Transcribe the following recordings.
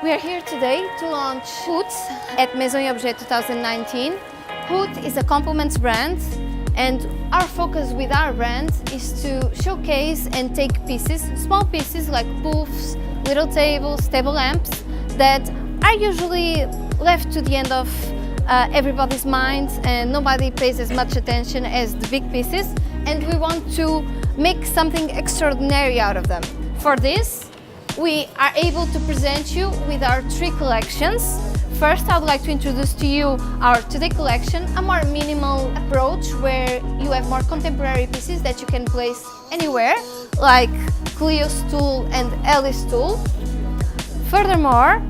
We are here today to launch Hoot at Maison Objet 2019. Hoot is a compliments brand, and our focus with our brand is to showcase and take pieces, small pieces like poofs, little tables, table lamps that are usually left to the end of everybody's minds and nobody pays as much attention as the big pieces, and we want to make something extraordinary out of them. For this, we are able to present you with our three collections. First, I would like to introduce to you our Today collection, a more minimal approach where you have more contemporary pieces that you can place anywhere, like Cleo's stool and Ellie's stool. Furthermore,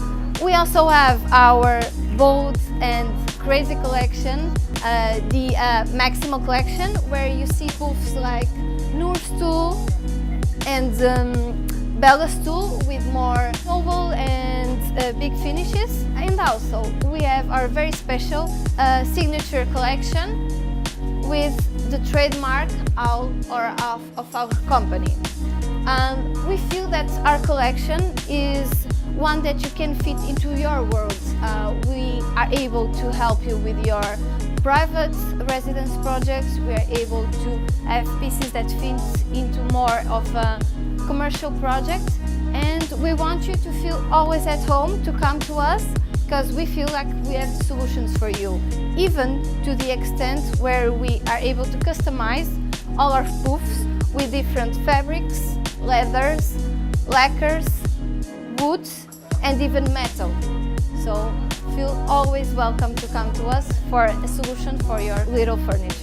we also have our bold and crazy collection, the Maximal collection, where you see poofs like Noor's stool and Bella's stool with more oval and big finishes. And also we have our very special signature collection with the trademark of our company. We feel that our collection is one that you can fit into your world. We are able to help you with your private residence projects. We are able to have pieces that fit into more of a commercial project, and we want you to feel always at home to come to us, because we feel like we have solutions for you, even to the extent where we are able to customize all our poofs with different fabrics, leathers, lacquers, woods, and even metal. So feel always welcome to come to us for a solution for your little furniture.